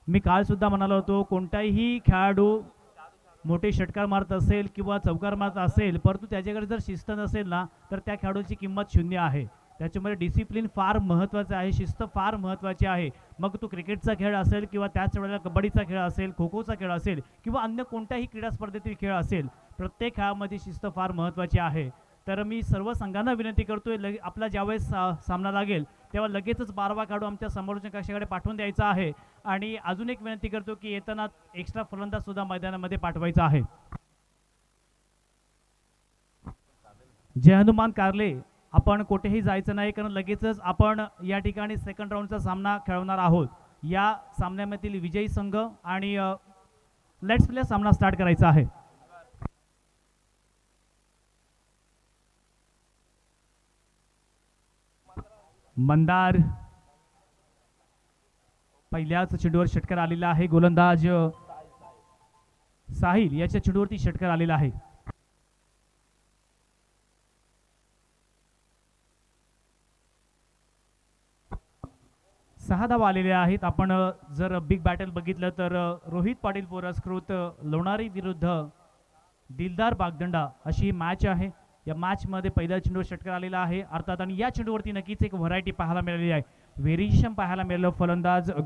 मी काल सुद्धा म्हणालो होतो, कोणताही खेळाडू मोठे षटकार मारत असेल किंवा चौकार मारत असेल, परंतु त्याच्याकडे जर शिस्त नसेल ना, तर त्या खेळाडूची किंमत शून्य आहे. त्याच्यामुळे डिसिप्लिन फार महत्त्वाचं आहे, शिस्त फार महत्त्वाची आहे. मग तो क्रिकेटचा खेळ असेल किंवा त्याच वेळेला कबड्डीचा खेळ असेल, खो खोचा खेळ असेल किंवा अन्य कोणत्याही क्रीडा स्पर्धेतील खेळ असेल, प्रत्येक खेळामध्ये शिस्त फार महत्त्वाची आहे. तर मी सर्व संघांना विनंती करतोय, आपला ज्यावेळेस सामना लागेल तेव्हा लगेचच 12वा खेळाडू आमच्या समोरच्या कक्षाकडे पाठवून द्यायचा आहे. आणि अजून एक विनंती करतो की येताना एक्स्ट्रा फलंदाज सुद्धा मैदानामध्ये पाठवायचा आहे. जय हनुमान कारले, आपण कुठेही जायचं नाही, कारण लगेचच आपण या ठिकाणी सेकंड राऊंडचा सामना खेळवणार आहोत. या सामन्यामधील विजयी संघ आणि लेट्स प्ले सामना स्टार्ट करायचा आहे. मंदार पहिल्याच चेंडूवर षटकार आलेला आहे. गोलंदाज साहिल याच्या चेंडूवरती षटकार आलेला आहे. सहा धावा आलेल्या आहेत. आपण जर बिग बॅटल बघितलं तर रोहित पाटील पुरस्कृत लोणारी विरुद्ध दिलदार बागदंडा अशी मॅच आहे. या मॅचमध्ये पहिल्या चेंडूवर षटकार आलेला आहे अर्थात, आणि या चेंडूवरती नक्कीच एक व्हरायटी पाहायला मिळालेली आहे, व्हेरिएशन पाहायला मिळालं.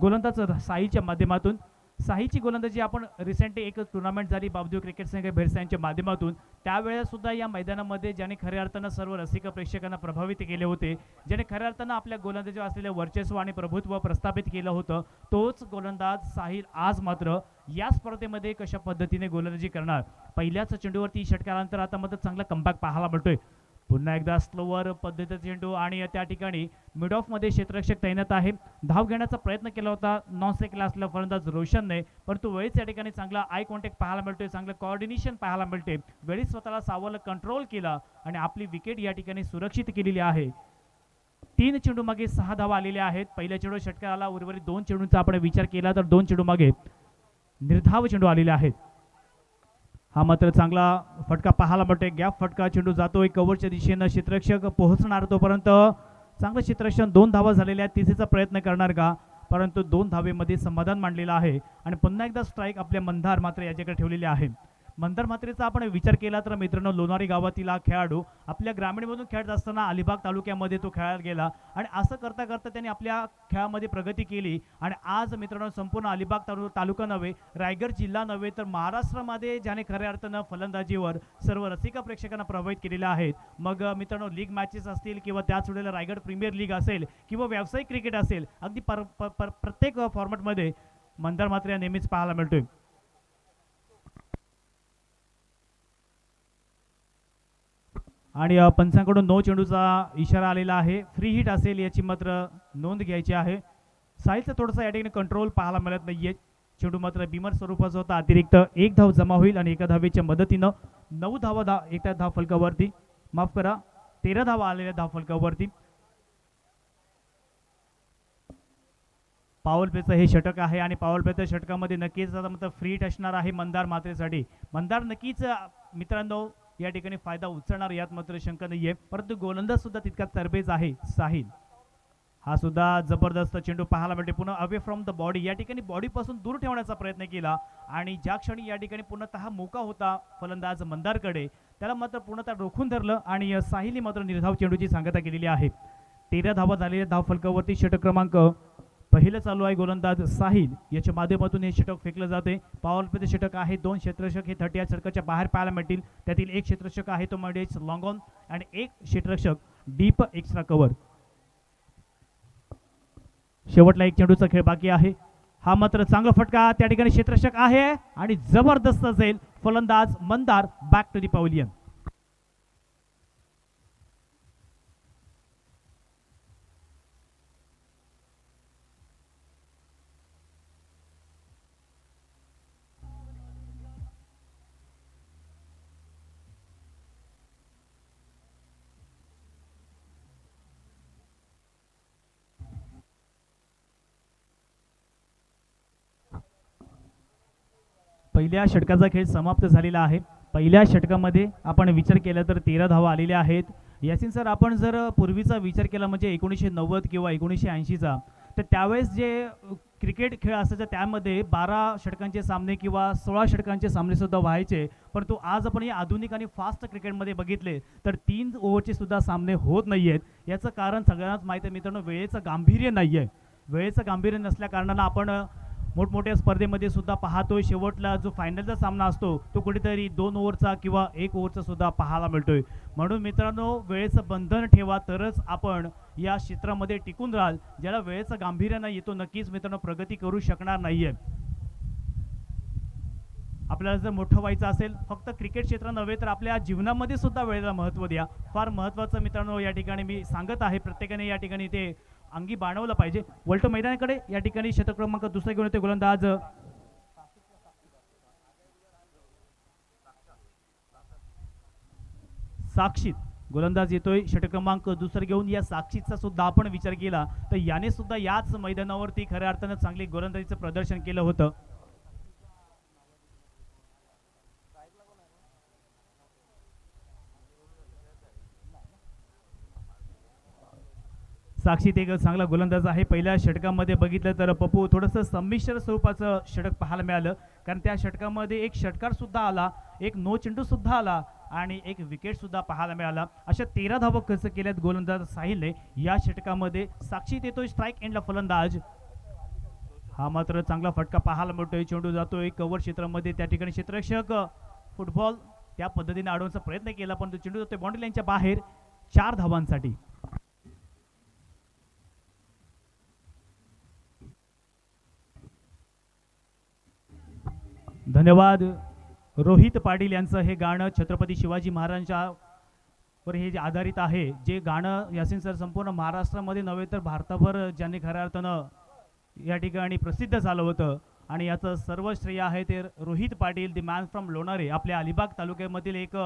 गोलंदाज साहिलच्या माध्यमातून, साहिलची गोलंदाजी आपण रिसेंटली एक टुर्नामेंट झाली बाबदेव क्रिकेट संघ भेरसा यांच्या माध्यमातून, त्यावेळेस सुद्धा या मैदानामध्ये ज्याने खऱ्या अर्थानं सर्व रसिक प्रेक्षकांना प्रभावित केले होते, ज्याने खऱ्या अर्थानं आपल्या गोलंदाजीवर असलेले वर्चस्व आणि प्रभुत्व प्रस्थापित केलं होतं, तोच गोलंदाज साहिल आज मात्र या स्पर्धेमध्ये कशा पद्धतीने गोलंदाजी करणार. पहिल्याच चेंडूवरती षटकारानंतर आता मात्र चांगला कमबॅक पाहायला मिळतोय. पुन्हा एकदा स्लोवर पद्धतीचा चेंडू आणि त्या ठिकाणी मिड ऑफ मध्ये क्षेत्ररक्षक तैनात आहे. धाव घेण्याचा प्रयत्न केला होता नॉन स्ट्राईकला असलेला फलंदाज रोशनने, परंतु वेळीच या ठिकाणी चांगला आय कॉन्टॅक्ट पाहायला मिळतोय, चांगलं कोऑर्डिनेशन पाहायला मिळते. वेळीच स्वतःला सावरलं, कंट्रोल केला आणि आपली विकेट या ठिकाणी सुरक्षित केलेली आहे. 3 चेंडू मागे 6 धावा आलेल्या आहेत. पहिल्या चेंडू षटकाराला, उर्वरित 2 चेंडूंचा आपण विचार केला तर 2 चेंडू मागे निर्धाव चेंडू आलेले आहेत. हा मात्र चांगला फटका पाहायला मिळतोय, गॅप फटका, चेंडू जातोय कव्हरच्या दिशेनं, क्षेत्ररक्षक पोहोचणार तोपर्यंत चांगलं क्षेत्ररक्षण. 2 धावा झालेल्या आहेत, तिसरीचा प्रयत्न करणार का, परंतु 2 धावेमध्ये समाधान मांडलेलं आहे. आणि पुन्हा एकदा स्ट्राईक आपल्या मंदार मात्र याच्याकडे ठेवलेले आहे. मंदार मात्रेचा आपण विचार केला तर मित्रांनो, लोणारी गावातील हा खेळाडू आपल्या ग्रामीणमधून खेळत असताना अलिबाग तालुक्यामध्ये तो खेळायला गेला आणि असं करता करता त्यांनी आपल्या खेळामध्ये प्रगती केली. आणि आज मित्रांनो, संपूर्ण अलिबाग तालुका नव्हे, रायगड जिल्हा नव्हे, तर महाराष्ट्रामध्ये ज्याने खऱ्या अर्थानं फलंदाजीवर सर्व रसिका प्रेक्षकांना प्रभावित केलेले आहेत. मग मित्रांनो, लीग मॅचेस असतील किंवा त्याच वेळेला रायगड प्रीमियर लीग असेल किंवा व्यावसायिक क्रिकेट असेल, अगदी प्रत्येक फॉर्मॅटमध्ये मंदार मात्रे नेहमीच पाहायला मिळतोय. आणि पंचांकडून 9 चेंडूचा इशारा आलेला आहे. फ्री हिट असेल याची मात्र नोंद घ्यायची आहे. साहिलचा थोडासा या ठिकाणी कंट्रोल पाहायला मिळत नाहीये. चेंडू मात्र बिमर स्वरूपाचा होता. अतिरिक्त 1 धाव जमा होईल आणि एका धावेच्या मदतीनं 9 धावा एका धाव फलकावरती, माफ करा 13 धावा आलेल्या धाव फलकावरती. पावल प्लेचं हे षटक आहे आणि पावल प्लेच्या षटकामध्ये नक्कीच आता मात्र फ्री हिट असणार आहे मंदार मात्रेसाठी. मंदार नक्कीच मित्रांनो या ठिकाणी फायदा उचलणार, यात मात्र शंका नाहीये. परंतु गोलंदाज सुद्धा तितका तरबेज आहे साहिल. हा सुद्धा जबरदस्त चेंडू पाहायला मिळते. पुन्हा अवे फ्रॉम द बॉडी, या ठिकाणी बॉडीपासून दूर ठेवण्याचा प्रयत्न केला आणि ज्या क्षणी या ठिकाणी पूर्णतः मोका होता फलंदाज मंदारकडे, त्याला मात्र पूर्णतः रोखून धरलं आणि साहिलने मात्र निर्धाव चेंडूची सांगता केलेली आहे. 13 धावा झालेल्या धाव फलकावरती. षटक क्रमांक पहिलं चालू आहे. गोलंदाज साहिल याच्या माध्यमातून हे षटक फेकलं जाते. पॉवर प्लेचे षटक आहे. 2 क्षेत्ररक्षक हे 30 या षटकाच्या बाहेर पाहायला मिळतील. त्यातील 1 क्षेत्ररक्षक आहे तो म्हणजे लॉंग ऑन आणि 1 क्षेत्ररक्षक डीप एक्स्ट्रा कव्हर. शेवटला 1 चेंडूचा खेळ बाकी आहे. हा मात्र चांगला फटका, त्या ठिकाणी क्षेत्ररक्षक आहे आणि जबरदस्त असेल फलंदाज Mandar. Back to the pavilion. पहिल्या षटकाचा खेळ समाप्त झालेला आहे. पहिल्या षटकामध्ये आपण विचार केला तर 13 धावा आलेल्या आहेत. यासिन सर, आपण जर पूर्वीचा विचार केला म्हणजे 1990 किंवा 1980चा, तर त्यावेळेस जे क्रिकेट खेळ असायचा त्यामध्ये 12 षटकांचे सामने किंवा 16 षटकांचे सामने सुद्धा व्हायचे, परंतु आज आपण या आधुनिक आणि फास्ट क्रिकेटमध्ये बघितले तर 3 ओव्हरचे सुद्धा सामने होत नाही आहेत। याचं कारण सगळ्यांनाच माहिती आहे मित्रांनो, वेळेचं गांभीर्य नाही आहे। वेळेचं गांभीर्य नसल्या कारणानं आपण मोठमोठ्या स्पर्धेमध्ये सुद्धा पाहतोय शेवटला जो फायनलचा सामना असतो तो कुठेतरी 2 ओव्हरचा किंवा 1 ओव्हरचा सुद्धा पाहायला मिळतोय। म्हणून मित्रांनो, वेळेचं बंधन ठेवा तरच आपण या क्षेत्रामध्ये टिकून राहाल। ज्याला वेळेचं गांभीर्य नाही तो नक्कीच मित्रांनो प्रगती करू शकणार नाहीये। आपल्याला जर मोठं व्हायचं असेल फक्त क्रिकेट क्षेत्र नव्हे तर आपल्या जीवनामध्ये सुद्धा वेळेला महत्त्व द्या। फार महत्त्वाचं मित्रांनो या ठिकाणी मी सांगत आहे, प्रत्येकाने या ठिकाणी ते अंगी बाणवलं पाहिजे। वलटो मैदानाकडे या ठिकाणी षटक क्रमांक 2 घेऊन येते गोलंदाज साक्षित। गोलंदाज येतोय षटक क्रमांक 2 घेऊन। या साक्षीचा सुद्धा आपण विचार केला तर याने सुद्धा याच मैदानावरती खऱ्या अर्थानं चांगली गोलंदाजीचं प्रदर्शन केलं होतं। साक्षीत एक चांगला गोलंदाज आहे। पहिल्या षटकामध्ये बघितलं तर पप्पू थोडंसं संमिश्र स्वरूपाचं षटक पाहायला मिळालं, कारण त्या षटकामध्ये एक षटकार सुद्धा आला, एक नो चेंडू सुद्धा आला आणि एक विकेट सुद्धा पाहायला मिळाला। अशा 13 धावा खर्च केल्यात गोलंदाज साहिलने या षटकामध्ये। साक्षीत येतोय स्ट्राईक एंडला फलंदाज, हा मात्र चांगला फटका पाहायला मिळतोय। चेंडू जातोय कव्हर क्षेत्रामध्ये, त्या ठिकाणी क्षेत्ररक्षक फुटबॉल त्या पद्धतीने अडवण्याचा प्रयत्न केला पण चेंडू जातोय बाउंड्री लाईनच्या बाहेर 4 धावांसाठी। धन्यवाद। रोहित पाटील यांचं हे गाणं छत्रपती शिवाजी महाराजांच्या वर हे जे आधारित आहे, जे गाणं यासिन सर संपूर्ण महाराष्ट्रामध्ये नव्हे तर भारताभर ज्यांनी खऱ्या अर्थानं या ठिकाणी प्रसिद्ध झालं होतं आणि याचं सर्व श्रेय आहे ते Rohit Patil, the man from Lonare, आपल्या अलिबाग तालुक्यामधील एक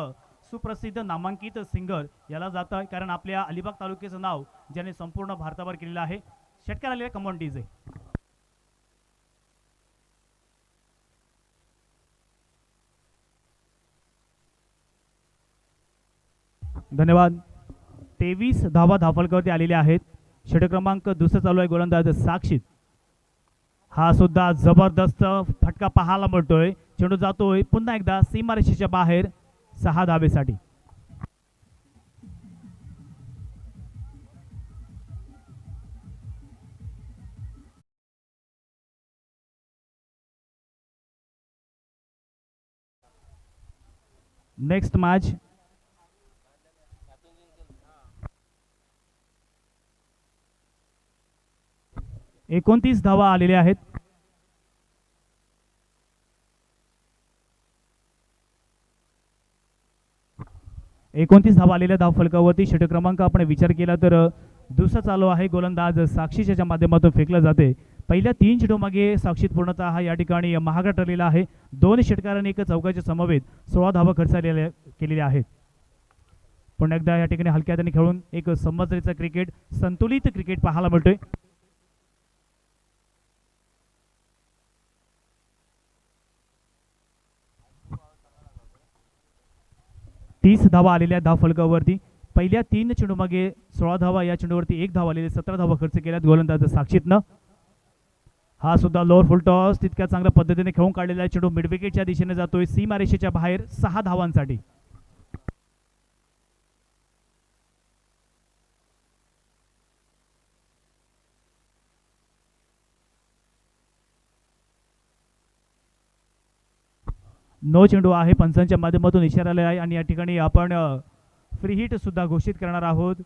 सुप्रसिद्ध नामांकित सिंगर याला जातं, कारण आपल्या अलिबाग तालुक्याचं नाव ज्याने संपूर्ण भारताभर केलेलं आहे। षटकार आलेले कमॉन्टीज आहे। धन्यवाद। 23 धावा धावफलकावरती आलेल्या आहेत। षटक क्रमांक 2 चालू आहे, गोलंदाज साक्षित, हा सुद्धा जबरदस्त फटका पाहायला मिळतोय। चेंडू जातोय पुन्हा एकदा सीमारेषेच्या बाहेर 6 धावेसाठी। नेक्स्ट मॅच 29 धावा आलेल्या आहेत। धावा आलेल्या धावफलकावरती षटक क्रमांक आपण विचार केला तर 2 चालू आहे, गोलंदाज साक्षीच्या माध्यमातून फेकला जाते। पहिल्या 3 चेंडूमागे साक्षीत पूर्णतः या ठिकाणी महागा ठरलेला आहे। 2 षटकारांनी 1 चौकाच्या समवेत 16 धावा खर्च केलेल्या आहेत। पुन्हा एकदा या ठिकाणी हलक्या हाताने खेळून एक समजरीचं क्रिकेट, संतुलित क्रिकेट पाहायला मिळतोय। 30 धावा आलेल्या धावफलकावरती। पहिल्या 3 चेंडूमागे 16 धावा, या चेंडूवरती 1 धाव आलेले 17 धावा खर्च केल्यात गोलंदाज साक्षीतनं। हा सुद्धा लोअर फुल टॉस तितक्या चांगल्या पद्धतीने खेळून काढलेला चेंडू मिड विकेटच्या दिशेने जातोय सीमारेषेच्या बाहेर 6 धावांसाठी। नो चेंडू आहे, पंचांच्या माध्यमातून इशारा आलेला आहे आणि या ठिकाणी आपण फ्री हिट सुद्धा घोषित करणार आहोत।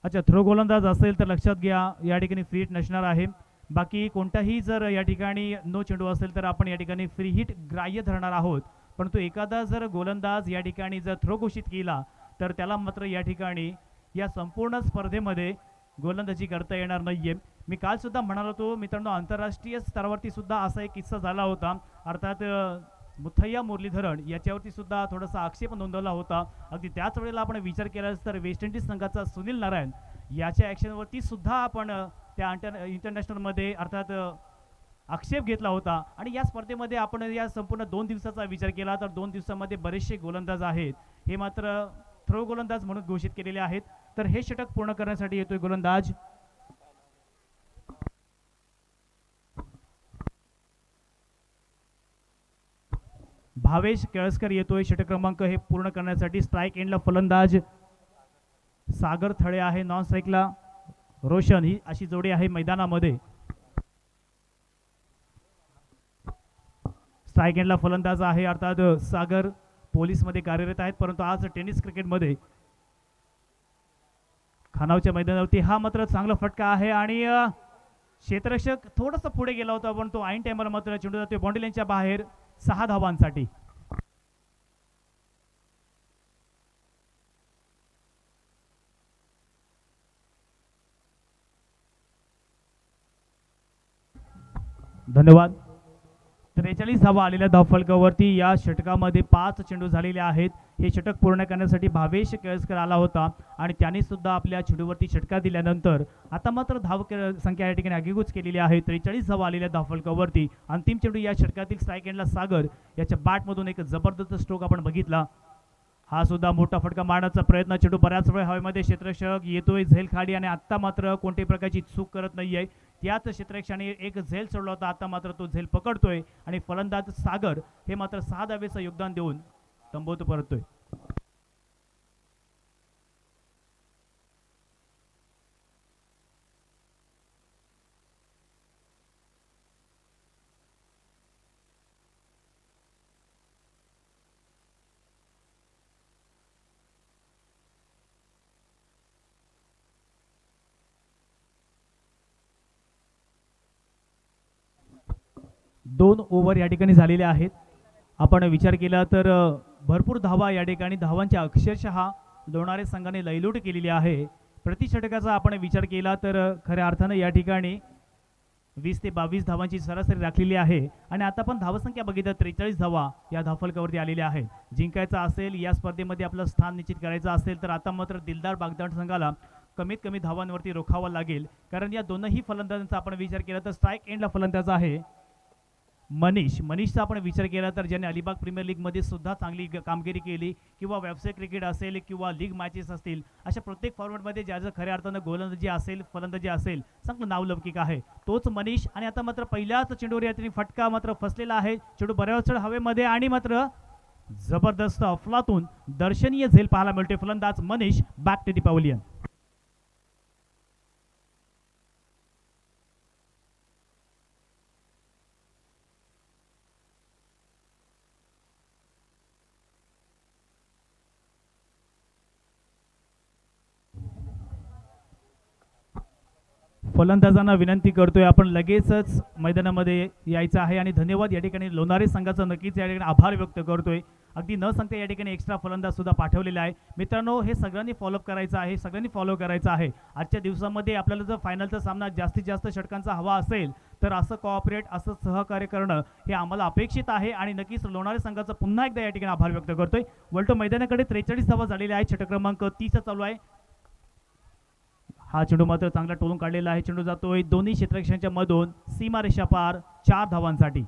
अच्छा, थ्रो गोलंदाज असेल तर लक्षात घ्या या ठिकाणी फ्री हिट नसणार आहे। बाकी कोणताही जर या ठिकाणी नो चेंडू असेल तर आपण या ठिकाणी फ्री हिट ग्राह्य धरणार आहोत, परंतु एखादा जर गोलंदाज या ठिकाणी जर थ्रो घोषित केला तर त्याला मात्र या ठिकाणी या संपूर्ण स्पर्धेमध्ये गोलंदाजी करता येणार नाहीये। मी काल सुद्धा म्हणालो होतो मित्रांनो, आंतरराष्ट्रीय स्तरावरती सुद्धा असा एक किस्सा झाला होता, अर्थात मुथय्या मुरलीधरन याच्यावरती सुद्धा थोडासा आक्षेप नोंदवला होता। अगदी त्याच वेळेला आपण विचार केला तर वेस्ट इंडिज संघाचा सुनील नारायण याच्या ॲक्शनवरती सुद्धा आपण त्या इंटरनॅशनलमध्ये अर्थात आक्षेप घेतला होता। आणि या स्पर्धेमध्ये आपण या संपूर्ण 2 दिवसाचा विचार केला तर 2 दिवसामध्ये बरेचसे गोलंदाज आहेत, हे मात्र थ्रो गोलंदाज म्हणून घोषित केलेले आहेत। तर हे षटक पूर्ण करण्यासाठी येतोय गोलंदाज भावेश केळसकर येतोय षटक क्रमांक हे पूर्ण करण्यासाठी. स्ट्राईक एंडला फलंदाज सागर थळे आहे, नॉन स्ट्राईकला रोशन. ही अशी जोडी आहे मैदानामध्ये. स्ट्राईक एंडला फलंदाज आहे अर्थात सागर, पोलीसमध्ये कार्यरत आहेत, परंतु आज टेनिस क्रिकेटमध्ये खानावच्या मैदानावरती हा मात्र चांगला फटका आहे आणि क्षेत्ररक्षक थोडासा पुढे गेला होता, पण तो ऐन टाइमर मात्र चेंडू जातोय बाउंड्री लाईनच्या बाहेर 6 धावांसाठी. धन्यवाद. 43 धावा आलेल्या धावफलकावरती या षटकामध्ये 5 चेंडू झालेले आहेत. हे षटक पूर्ण करण्यासाठी भावेश केळसकर आला होता आणि त्याने सुद्धा आपल्या चेंडूवरती षटकार दिल्यानंतर आता मात्र धाव संख्या या ठिकाणी आगीकूच केलेली आहे. 43 धावा आलेल्या धावफलकावरती अंतिम चेंडू या षटकातील स्ट्राईक एंडला सागर याच्या बॅटमधून एक जबरदस्त स्ट्रोक आपण बघितला. हा सुद्धा मोठा फटका मारण्याचा प्रयत्न, चेंडू बऱ्याच वेळ हवेमध्ये क्षेत्ररक्षक येतोय झेल खाली आणि आता मात्र कोणत्याही प्रकारची चूक करत नाहीये. त्याच क्षेत्ररक्षकाने एक झेल सोडला होता, आता मात्र तो झेल पकडतोय आणि फलंदाज सागर हे मात्र 6 धावेचं योगदान देऊन तंबूत परततोय. दोन ओव्हर या ठिकाणी झालेले आहेत. आपण विचार केला तर भरपूर धावा या ठिकाणी, धावांच्या अक्षरशः लोणारे संघाने लयलूट केलेली आहे. प्रति षटकाचा आपण विचार केला तर खऱ्या अर्थानं या ठिकाणी 20 ते 22 धावांची सरासरी राखलेली आहे आणि आता पण धावसंख्या बघितलं 43 धावा या धावफलकावरती आलेल्या आहेत. जिंकायचं असेल या स्पर्धेमध्ये, आपलं स्थान निश्चित करायचं असेल तर आता मात्र दिलदार बागदाण संघाला कमीत कमी धावांवरती रोखावं लागेल, कारण या दोनही फलंदाजांचा आपण विचार केला तर स्ट्राईक एंडला फलंदाज आहे मनीषचा आपण विचार केला तर ज्याने अलिबाग प्रीमियर लीगमध्ये सुद्धा चांगली कामगिरी केली, किंवा व्यावसायिक क्रिकेट असेल किंवा लीग मॅचेस असतील, अशा प्रत्येक फॉर्मॅटमध्ये ज्याचं खऱ्या अर्थानं गोलंदाजी असेल, फलंदाजी असेल, चांगलं नावलौकिक आहे तोच मनीष. आणि आता मात्र पहिल्याच चेंडूवर यातून फटका मात्र फसलेला आहे. चेंडू बऱ्याच वेळ हवेमध्ये आणि मात्र जबरदस्त अफलातून दर्शनीय झेल पाहायला मिळते. फलंदाज Manish back to the pavilion. फलंदाजांना विनंती करतोय आपण लगेचच मैदानामध्ये यायचं आहे आणि धन्यवाद या ठिकाणी लोणारे संघाचा नक्कीच या ठिकाणी आभार व्यक्त करतोय. अगदी न सांगता या ठिकाणी एक्स्ट्रा फलंदाज सुद्धा पाठवलेला आहे. मित्रांनो, हे सगळ्यांनी फॉलोअप करायचं आहे, सगळ्यांनी फॉलो करायचं आहे. आजच्या दिवसामध्ये आपल्याला जर फायनलचा सामना जास्तीत जास्त षटकांचा हवा असेल तर असं कोऑपरेट, असं सहकार्य करणं हे आम्हाला अपेक्षित आहे आणि नक्कीच लोणारे संघाचा पुन्हा एकदा या ठिकाणी आभार व्यक्त करतोय. वलटो मैदानाकडे 43 धावा झालेल्या आहेत. षटक क्रमांक 30 चालू आहे. हा चेंडू मात्र चांगला टोलून काढलेला आहे. चेंडू जातोय दोन्ही क्षेत्ररक्षकांच्या मधून सीमारेषा पार 4 धावांसाठी.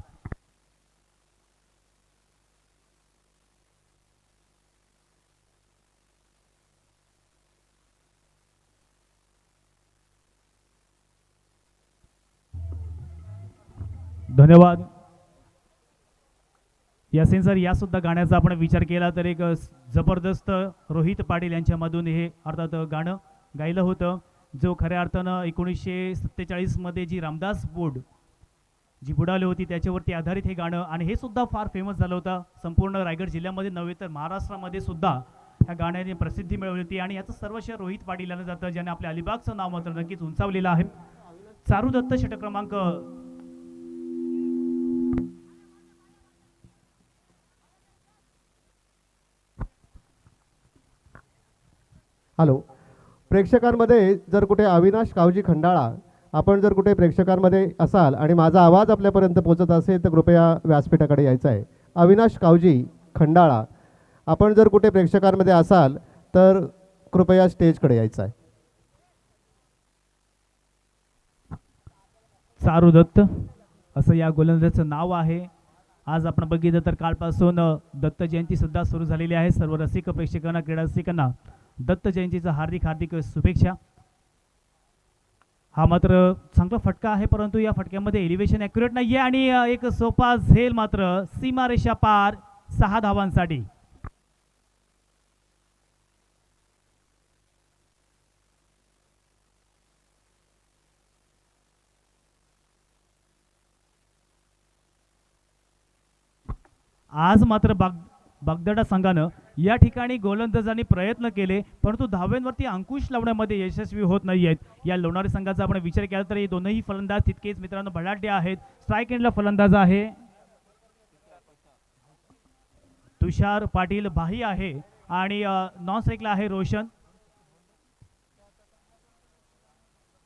धन्यवाद यासिन सर. या सुद्धा गाण्याचा आपण विचार केला तर एक जबरदस्त रोहित पाटील यांच्यामधून हे अर्थात गाणं गायलं होतं, जो खऱ्या अर्थानं 1947 मध्ये जी रामदास बोर्ड जी बुडाली होती त्याच्यावरती आधारित हे गाणं, आणि हे सुद्धा फार फेमस झालं होतं. संपूर्ण रायगड जिल्ह्यामध्ये नव्हे तर महाराष्ट्रामध्ये सुद्धा ह्या गाण्याने प्रसिद्धी मिळवली होती आणि याचं सर्वश्रेय रोहित पाटील यांना जातं, ज्याने आपल्या अलिबागचं नाव मात्र नक्कीच उंचावलेलं आहे. चारू दत्त षटक क्रमांक हॅलो. प्रेक्षकांमध्ये जर कुठे अविनाश कावजी खंडाळा, आपण जर कुठे प्रेक्षकांमध्ये असाल आणि माझा आवाज आपल्यापर्यंत पोहोचत असेल तर कृपया व्यासपीठाकडे यायचं आहे. अविनाश कावजी खंडाळा, आपण जर कुठे प्रेक्षकांमध्ये असाल तर कृपया स्टेजकडे यायचं आहे. चारू दत्त असं या गोलंदाजाचं नाव आहे. आज आपण बघितलं तर कालपासून दत्त जयंती सुद्धा सुरू झालेली आहे. सर्व रसिक प्रेक्षकांना, क्रीडा रसिकांना दत्त जयंतीचा हार्दिक हार्दिक शुभेच्छा. हा मात्र चांगला फटका आहे, परंतु या फटक्यामध्ये एलिव्हेशन ॲक्युरेट नाहीये आणि एक सोपा झेल मात्र सीमारेषा पार 6 धावांसाठी. आज मात्र बागदडा संघानं या ठिकाणी गोलंदाजांनी प्रयत्न केले, परंतु धाव्यांवरती अंकुश लावण्यामध्ये यशस्वी होत नाहीयेत. या लोणारी संघाचा आपण विचार केला तर हे दोनही फलंदाज तितकेच मित्रांनो भडाडे आहेत. स्ट्राईक एंडला फलंदाज आहे तुषार पाटील भाई आहे आणि नॉन स्ट्राईकला आहे रोशन.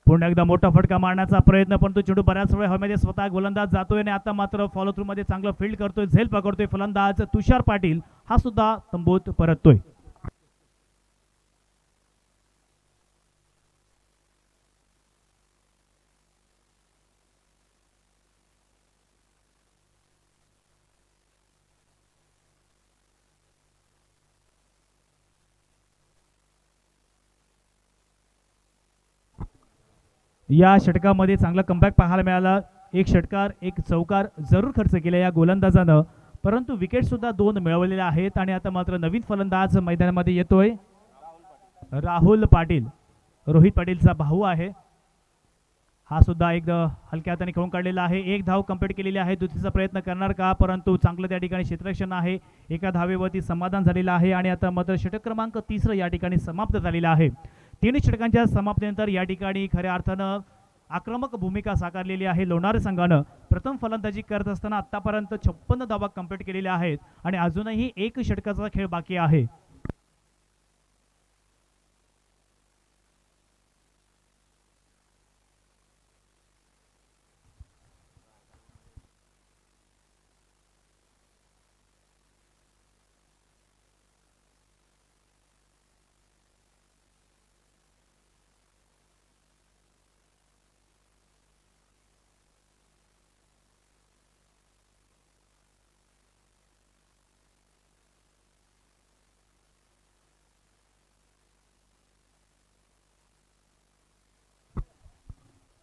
पुन्हा एकदा मोठा फटका मारण्याचा प्रयत्न, परंतु चेंडू बऱ्याच वेळ हवेमध्ये स्वतः गोलंदाज जातोय आणि आता मात्र फॉलो थ्रू मध्ये चांगलं फील्ड करतोय, झेल पकडतोय फलंदाज तुषार पाटील, हा सुद्धा तंबूत परततोय. या षटकामध्ये चांगला कमबॅक पाहायला मिळाला. एक षटकार एक चौकार जरूर खर्च केला या गोलंदाजानं, परंतु विकेट सुद्धा 2 मिळवलेल्या आहेत. आणि आता मात्र नवीन फलंदाज मैदानामध्ये येतोय राहुल पाटील, रोहित पाटीलचा भाऊ आहे. हा सुद्धा एक हलक्या हाताने खेळून काढलेला आहे. 1 धाव कंप्लीट केलेली आहे. दुसरीचा प्रयत्न करणार का, परंतु चांगलं त्या ठिकाणी क्षेत्ररक्षण आहे. एका धावेवरती समाधान झालेलं आहे आणि आता मात्र षटक क्रमांक 3 या ठिकाणी समाप्त झालेला आहे. 3 षटकांच्या समाप्तीनंतर या ठिकाणी खऱ्या अर्थानं आक्रमक भूमिका साकारलेली आहे लोणारी संघानं. प्रथम फलंदाजी करत असताना आतापर्यंत 56 धावा कंप्लीट केलेल्या आहेत आणि अजूनही 1 षटकाचा खेळ बाकी आहे.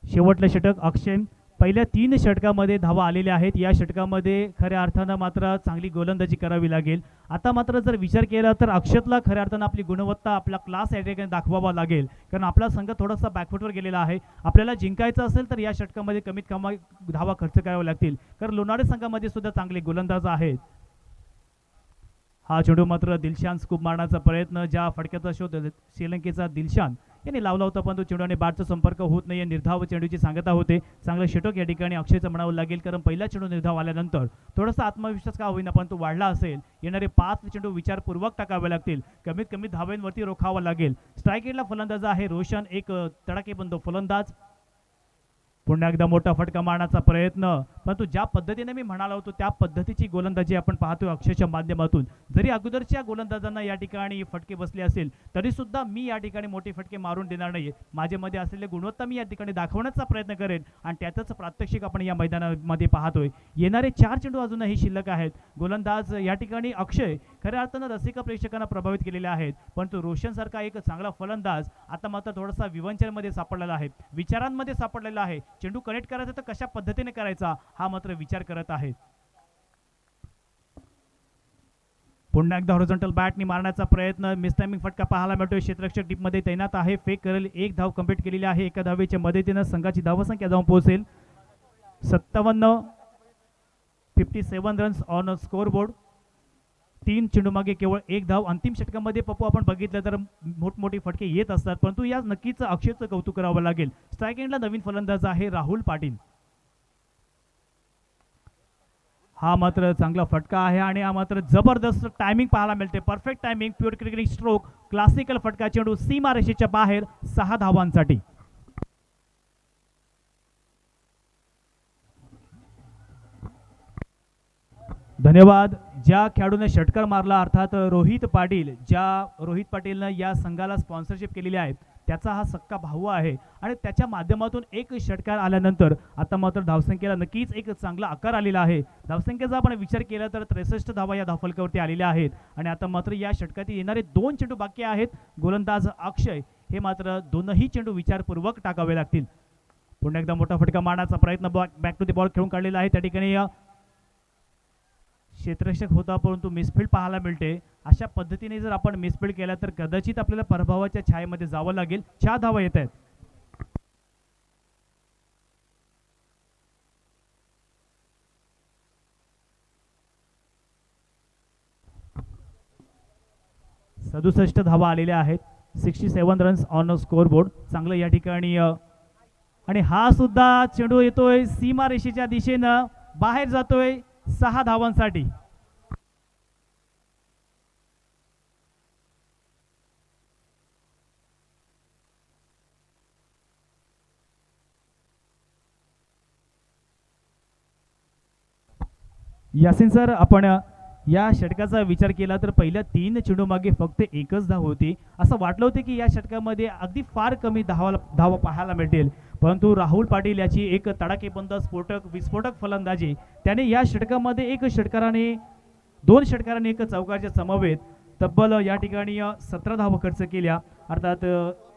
शेवटलं षटक अक्षय, पहिल्या 3 षटकामध्ये धावा आलेल्या आहेत. या षटकामध्ये खऱ्या अर्थानं मात्र चांगली गोलंदाजी करावी लागेल. आता मात्र जर विचार केला तर अक्षतला खऱ्या अर्थानं आपली गुणवत्ता, आपला क्लास या ठिकाणी दाखवावा लागेल, कारण आपला संघ थोडासा बॅकफुटवर गेलेला आहे. आपल्याला जिंकायचं असेल तर या षटकामध्ये कमीत कमी धावा खर्च कराव्या लागतील, कारण लोणारी संघामध्ये सुद्धा चांगले गोलंदाज आहेत. हा चेंडू मात्र दिलशान स्कूप मारण्याचा प्रयत्न, ज्या फटक्याचा शोध श्रीलंकेचा दिलशान यांनी लावला होता, पण तो चेंडू आणि बॅटचा संपर्क होत नाहीये. निर्धाव चेंडूची सांगता होते. चांगलं षटक या ठिकाणी अक्षयचं म्हणावं लागेल, कारण पहिला चेंडू निर्धाव आल्यानंतर थोडासा आत्मविश्वास का होईना पण तो वाढला असेल. येणारे 5 चेंडू विचारपूर्वक टाकावे लागतील, कमीत कमी धावांवरती रोखावा लागेल. स्ट्राईक एंडला फलंदाज आहे रोशन, एक तडाखेबंद फलंदाज. पुन्हा एकदा मोठा फटका मारण्याचा प्रयत्न, परंतु ज्या पद्धतीने मी म्हणालो होतो त्या पद्धतीची गोलंदाजी आपण पाहतोय अक्षयच्या माध्यमातून. जरी अगोदरच्या गोलंदाजांना या ठिकाणी फटके बसले असेल तरी सुद्धा मी या ठिकाणी मोठे फटके मारून देणार नाही. माझ्यामध्ये असलेली गुणवत्ता मी या ठिकाणी दाखवण्याचा प्रयत्न करेन आणि त्यातच प्रात्यक्षिक आपण या मैदानामध्ये पाहतोय. येणारे 4 चेंडू अजूनही शिल्लक आहेत. गोलंदाज या ठिकाणी अक्षय खऱ्या अर्थानं रसिक प्रेक्षकांना प्रभावित केलेले आहेत, परंतु रोशन सारखा एक चांगला फलंदाज आता मात्र थोडासा विवंचनेमध्ये सापडलेला आहे, विचारांमध्ये सापडलेला आहे. चेंडू कनेक्ट करायचा तर कशा पद्धतीने करायचा हा मात्र विचार करत आहे. पुन्हा एकदा हॉरिझॉन्टल बॅटनी मारण्याचा प्रयत्न, मिसटायमिंग फटका पाहायला मिळतोय. क्षेत्ररक्षक टीप मध्ये तैनात आहे, फेक करेल. 1 धाव कंप्लीट केलेली आहे. एका धावेच्या मदतीने संघाची धावसंख्या जाऊन पोहोचेल 57. 57 रन्स ऑन स्कोअरबोर्ड. 3 चेंडू मागे केवळ 1 धाव. अंतिम षटकामध्ये पप्पू आपण बघितलं तर मोठमोठी फटके येत असतात, परंतु या नक्कीच अक्षयचं कौतुक करावं लागेल. स्ट्राईक एंडला नवीन फलंदाज आहे राहुल पाटील. हा मात्र चांगला फटका आहे आणि हा मात्र जबरदस्त टायमिंग पाहायला मिळते. Perfect timing, pure cricketing stroke, classical फटका. चेंडू सीमारेषेच्या बाहेर 6 धावांसाठी. धन्यवाद. ज्या खेळाडूने षटकार मारला अर्थात रोहित पाटील, ज्या रोहित पाटीलनं या संघाला स्पॉन्सरशिप केलेली आहे त्याचा हा सक्का भाऊ आहे आणि त्याच्या माध्यमातून 1 षटकार आल्यानंतर आता मात्र धावसंख्येला नक्कीच एक चांगला आकार आलेला आहे. धावसंख्येचा आपण विचार केला तर 63 धावा या धावफलकावरती आलेल्या आहेत आणि आता मात्र या षटकात येणारे 2 चेंडू बाकी आहेत. गोलंदाज अक्षय हे मात्र दोनही चेंडू विचारपूर्वक टाकावे लागतील. पुन्हा एकदा मोठा फटका मारण्याचा प्रयत्न, बॅक टू द बॉल खेळून काढलेला आहे. त्या ठिकाणी क्षेत्ररक्षक होता परंतु मिसफील्ड पाहायला मिळते. अशा पद्धतीने जर आपण मिसफील्ड केला तर कदाचित आपल्याला पराभवाच्या छायेमध्ये जावं लागेल. 4 धावा येत आहेत. सदुसष्ट धावा आलेल्या आहेत. 67 रन्स ऑन स्कोर बोर्ड. चांगलं या ठिकाणी आणि हा सुद्धा चेंडू येतोय सीमा रेषेच्या दिशेनं, बाहेर जातोय 6 धावांसाठी. यासिन सर, आपण या षटकाचा विचार केला तर पहिल्या 3 चेंडू मागे फक्त एकच धाव होती. असं वाटलं होतं की या षटकामध्ये अगदी फार कमी धावा पाहायला मिळतील, परंतु राहुल पाटील याची एक तडाखेबंद विस्फोटक फलंदाजी, त्याने या षटकामध्ये 2 षटकाराने एक चौकारच्या समवेत तब्बल या ठिकाणी 17 धावा खर्च केल्या, अर्थात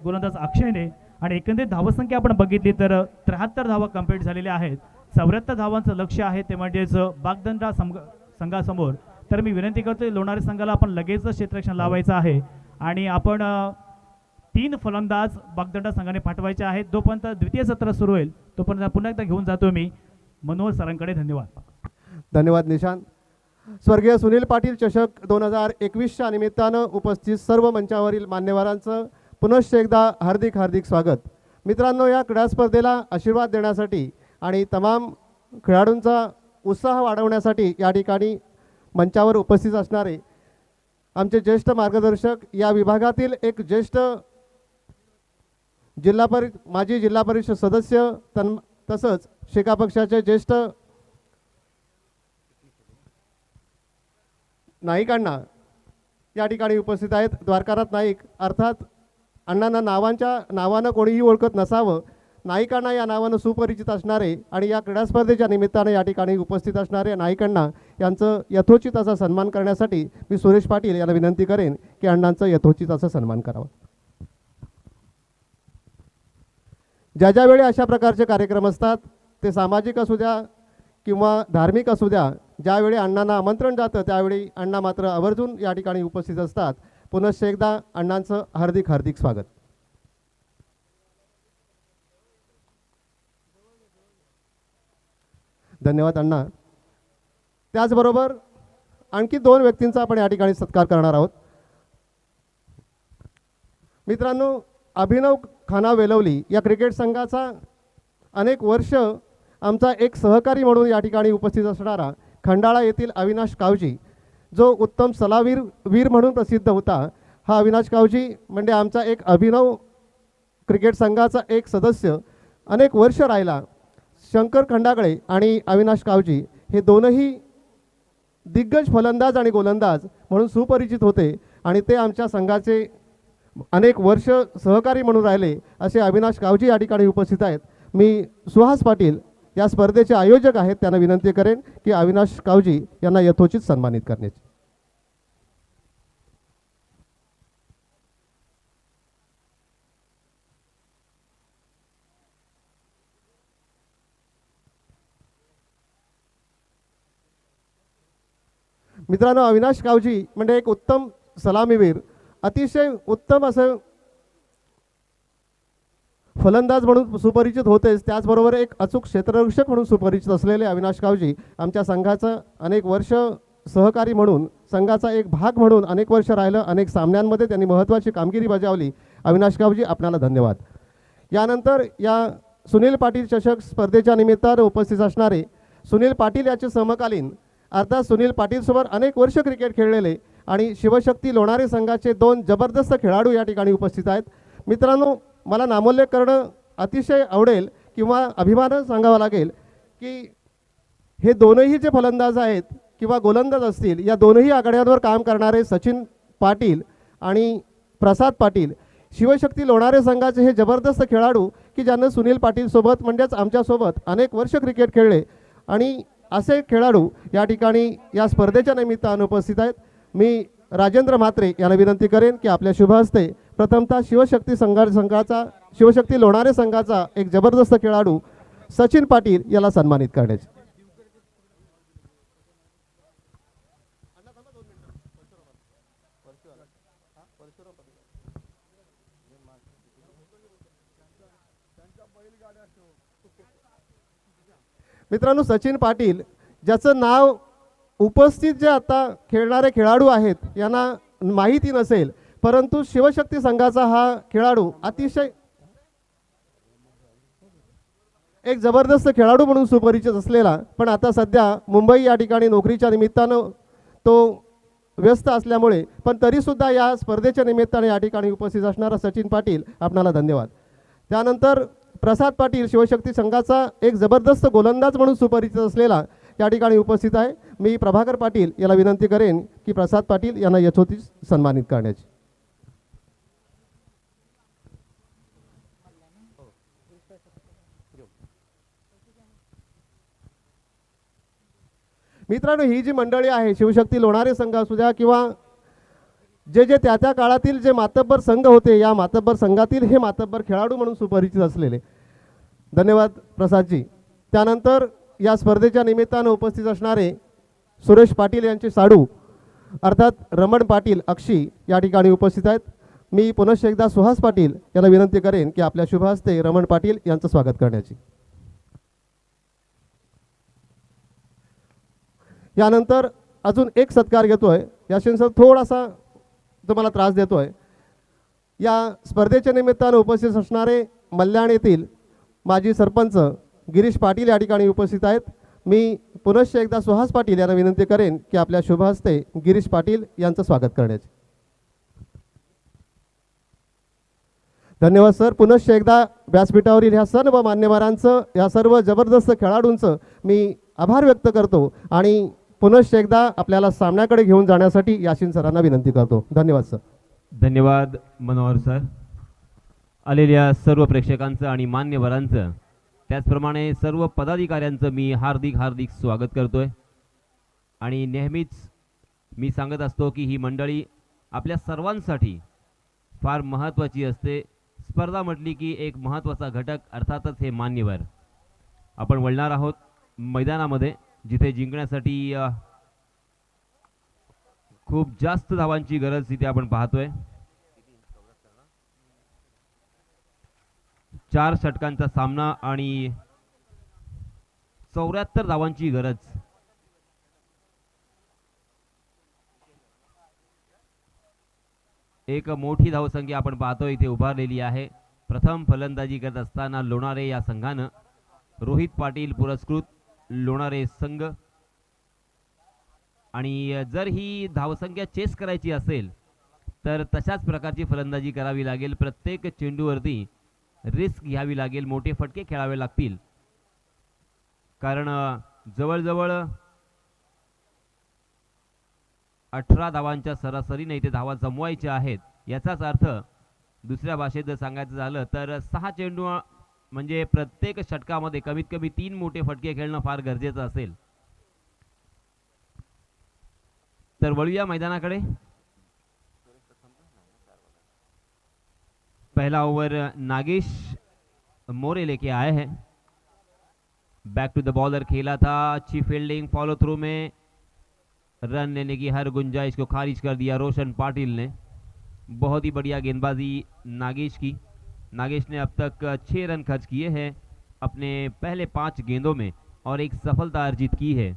गोलंदाज अक्षयने. आणि एकंदरीत धावसंख्या आपण बघितली तर 73 धावा कंप्लीट झालेल्या आहेत. 74 धावांचं लक्ष्य आहे, ते म्हणजेच बागदंडा संघासमोर. तर मी विनंती करतोय लोणारी संघाला आपण लगेच क्षेत्ररक्षण लावायचं आहे आणि आपण 3 फलंदाज बागदंडा संघाने पाठवायचे आहेत. जोपर्यंत द्वितीय सत्र सुरू होईल तोपर्यंत पुन्हा एकदा घेऊन जातो मी मनोहर सरांकडे. धन्यवाद. धन्यवाद निशांत. स्वर्गीय सुनील पाटील चषक 2021च्या निमित्तानं उपस्थित सर्व मंचावरील मान्यवरांचं पुनश्च एकदा हार्दिक हार्दिक स्वागत. मित्रांनो, या क्रीडा स्पर्धेला आशीर्वाद देण्यासाठी आणि तमाम खेळाडूंचा उत्साह वाढवण्यासाठी या ठिकाणी मंचावर उपस्थित असणारे आमचे ज्येष्ठ मार्गदर्शक, या विभागातील एक ज्येष्ठ माजी जिल्हा परिषद सदस्य तसंच शेका पक्षाचे ज्येष्ठ नाईकांना या ठिकाणी उपस्थित आहेत. द्वारकानाथ नाईक, अर्थात अण्णांना नावानं कोणीही ओळखत नसावं, नाईकांना या नावानं सुपरिचित असणारे आणि या क्रीडा स्पर्धेच्या निमित्ताने या ठिकाणी उपस्थित असणारे नाईकांना यांचं यथोचित असा सन्मान करण्यासाठी मी सुरेश पाटील यांना विनंती करेन की अण्णांचं यथोचित असा सन्मान करावा. ज्या वेळी अशा प्रकारचे कार्यक्रम असतात, ते सामाजिक असू द्या किंवा धार्मिक असू द्या, ज्यावेळी अण्णांना आमंत्रण जातं त्यावेळी अण्णा मात्र आवर्जून या ठिकाणी उपस्थित असतात. पुनश्च एकदा अण्णांचं हार्दिक हार्दिक स्वागत. धन्यवाद अण्णा. त्याचबरोबर आणखी 2 व्यक्तींचा आपण या ठिकाणी सत्कार करणार आहोत. मित्रांनो, अभिनव खाना वेलवली या क्रिकेट संघाचा अनेक वर्ष आमचा एक सहकारी म्हणून या ठिकाणी उपस्थित असणारा खंडाळा येथील अविनाश कावजी, जो उत्तम सलावीर म्हणून प्रसिद्ध होता. हा अविनाश कावजी म्हणजे आमचा एक अभिनव क्रिकेट संघाचा एक सदस्य अनेक वर्ष राहिला. शंकर खंडागळे आणि अविनाश कावजी हे दोनही दिग्गज फलंदाज आणि गोलंदाज म्हणून सुपरिचित होते आणि ते आमच्या संघाचे अनेक वर्ष सहकारी म्हणून राहिले. असे अविनाश कावजी या ठिकाणी उपस्थित आहेत. मी सुहास पाटील या स्पर्धेचे आयोजक आहेत, त्यांना विनंती करेन की अविनाश कावजी यांना यथोचित सन्मानित करण्याची. मित्रांनो, अविनाश कावजी म्हणजे एक उत्तम सलामीवीर, अतिशय उत्तम असं फलंदाज म्हणून सुपरिचित होतेच, त्याचबरोबर एक अचूक क्षेत्ररक्षक म्हणून सुपरिचित असलेले अविनाश कावजी आमच्या संघाचं अनेक वर्ष सहकारी म्हणून, संघाचा एक भाग म्हणून अनेक वर्ष राहिलं. अनेक सामन्यांमध्ये त्यांनी महत्त्वाची कामगिरी बजावली. अविनाश कावजी, आपल्याला धन्यवाद. यानंतर या सुनील पाटील चषक स्पर्धेच्या निमित्तानं उपस्थित असणारे सुनील पाटील याचे समकालीन, अर्थात सुनील पाटीलसोबत अनेक वर्ष क्रिकेट खेळलेले आणि शिवशक्ती लोणारे संघाचे 2 जबरदस्त खेळाडू या ठिकाणी उपस्थित आहेत. मित्रांनो, मला नामोल्लेख करणं अतिशय आवडेल किंवा अभिमानानं सांगावं लागेल की हे दोनही जे फलंदाज आहेत किंवा गोलंदाज असतील, या दोनही आघाड्यांवर काम करणारे सचिन पाटील आणि प्रसाद पाटील, शिवशक्ती लोणारे संघाचे हे जबरदस्त खेळाडू की ज्यांना सुनील पाटीलसोबत म्हणजेच आमच्यासोबत अनेक वर्ष क्रिकेट खेळले आणि असे खेळाडू या ठिकाणी या स्पर्धेच्या निमित्तानं उपस्थित आहेत. मी राजेंद्र म्हात्रे यांना विनंती करेन की आपल्या शुभ हस्ते प्रथमतः शिवशक्ती लोणारे संघाचा एक जबरदस्त खेळाडू सचिन पाटील याला सन्मानित करण्याचे. मित्रांनो, सचिन पाटील ज्याचं नाव उपस्थित जे आता खेळणारे खेळाडू आहेत यांना माहिती नसेल, परंतु शिवशक्ती संघाचा हा खेळाडू अतिशय एक जबरदस्त खेळाडू म्हणून सुपरिचित असलेला, पण आता सध्या मुंबई या ठिकाणी नोकरीच्या निमित्तानं तो व्यस्त असल्यामुळे, पण तरीसुद्धा या स्पर्धेच्या निमित्ताने या ठिकाणी उपस्थित असणारा सचिन पाटील, आपणाला धन्यवाद. त्यानंतर प्रसाद पाटील शिवशक्ती संघाचा एक जबरदस्त गोलंदाज म्हणून सुपरिचित असलेला या ठिकाणी उपस्थित आहे. मी प्रभाकर पाटील याला विनंती करेन की प्रसाद पाटील यांना यथोचित सन्मानित करण्याची. मित्रांनो, ही जी मंडळी आहे, शिवशक्ती लोणारे संघ असू द्या किंवा जे त्या त्या काळातील जे मातब्बर संघ होते, या मातब्बर संघातील हे मातब्बर खेळाडू म्हणून सुपरिचित असलेले, धन्यवाद प्रसादजी. त्यानंतर या स्पर्धेच्या निमित्तानं उपस्थित असणारे सुरेश पाटील यांचे साडू अर्थात रमण पाटील अक्षी या ठिकाणी उपस्थित आहेत. मी पुनश्च एकदा सुहास पाटील यांना विनंती करेन की आपल्या शुभ हस्ते रमण पाटील यांचं स्वागत करण्याची. यानंतर अजून एक सत्कार घेतोय, याशिन सर थोडासा तुम्हाला त्रास देतोय. या स्पर्धेच्या निमित्तानं उपस्थित असणारे मल्याण येथील माजी सरपंच गिरीश पाटील या ठिकाणी उपस्थित आहेत. मी पुनश्च एकदा सुहास पाटील यांना विनंती करेन की आपल्या शुभ हस्ते गिरीश पाटील यांचं स्वागत करण्याचे. धन्यवाद सर. पुनश्च एकदा व्यासपीठावरील ह्या सर्व मान्यवरांचं, या सर्व जबरदस्त खेळाडूंचं मी आभार व्यक्त करतो आणि पुनश्च एकदा आपल्याला सामन्याकडे घेऊन जाण्यासाठी याशिन सरांना विनंती करतो. धन्यवाद सर. धन्यवाद मनोहर सर. आलेल्या सर्व प्रेक्षकांचं आणि मान्यवरांचं, त्याचप्रमाणे सर्व पदाधिकाऱ्यांचं मी हार्दिक स्वागत करतोय. आणि नेहमीच मी सांगत असतो की ही मंडळी आपल्या सर्वांसाठी फार महत्त्वाची असते. स्पर्धा म्हटली की एक महत्त्वाचा घटक अर्थातच हे मान्यवर. आपण वळणार आहोत मैदानामध्ये, जिथे जिंकण्यासाठी खूप जास्त धावांची गरज तिथे आपण पाहतोय. 4 षटकांचा सामना आणि 74 धावांची गरज. एक मोठी धावसंख्या आपण पाहतोय इथे उभारलेली आहे. प्रथम फलंदाजी करत असताना लोणारे या संघानं रोहित पाटील पुरस्कृत लोणारे संघ. आणि जर ही धावसंख्या चेस करायची असेल तर तशाच प्रकारची फलंदाजी करावी लागेल. प्रत्येक चेंडूवरती रिस्क घ्यावी लागेल, मोठे फटके खेळावे लागतील, कारण जवळजवळ 18 धावांच्या सरासरीने इथे धावा जमवायच्या आहेत. याचाच अर्थ दुसऱ्या भाषेत जर सांगायचं झालं तर 6 चेंडू म्हणजे प्रत्येक षटकामध्ये कमीत कमी 3 मोठे फटके खेळणं फार गरजेचं असेल. तर वळूया मैदानाकडे. पहला ओवर नागेश मोरे लेके आए हैं. बैक टू द बॉलर खेला था, अच्छी फील्डिंग, फॉलो थ्रू में रन लेने की हर गुंजाइश को खारिज कर दिया रोशन पाटिल ने. बहुत ही बढ़िया गेंदबाजी नागेश की. नागेश ने अब तक 6 रन खर्च किए हैं अपने पहले 5 गेंदों में और एक सफलता अर्जित की है.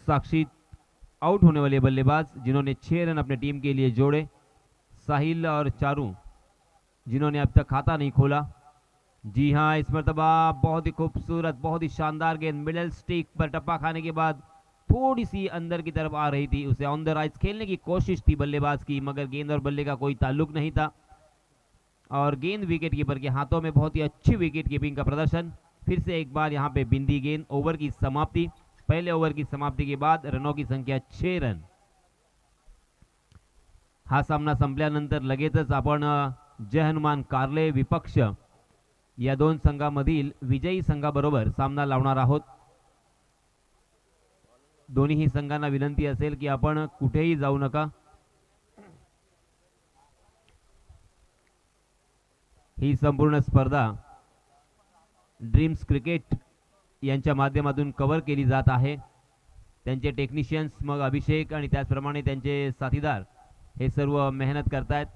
साक्षी आउट होने वाले बल्लेबाज जिन्होंने 6 रन अपने टीम के लिए जोड़े, साहिल और चारू जिन्होंने अब तक खाता नहीं खोला. जी हाँ, इस मरतबा बहुत ही खूबसूरत, बहुत ही शानदार गेंद मिडिल स्टिक पर टप्पा खाने के बाद थोड़ी सी अंदर की तरफ आ रही थी. उसे ऑन द राइज खेलने की कोशिश थी बल्लेबाज की, मगर गेंद और बल्ले का कोई ताल्लुक नहीं था और गेंद विकेट कीपर के हाथों में. बहुत ही अच्छी विकेट कीपिंग का प्रदर्शन. फिर से एक बार यहाँ पे बिंदी गेंद. ओवर की समाप्ति, पहले ओवर की समाप्ति के बाद रनों की संख्या 6 रन. हा सामना संपल्यानंतर लगेचच आपण जय हनुमान कार्ले विपक्ष या 2 संघामधील विजयी संघाबरोबर सामना लावणार आहोत. दोन्ही संघांना विनंती असेल की आपण कुठेही जाऊ नका. ही संपूर्ण स्पर्धा ड्रीम्स क्रिकेट यांच्या माध्यमातून कव्हर केली जात आहे. त्यांचे टेक्निशियन्स मग अभिषेक आणि त्याचप्रमाणे त्यांचे साथीदार हे सर्व मेहनत करतायत.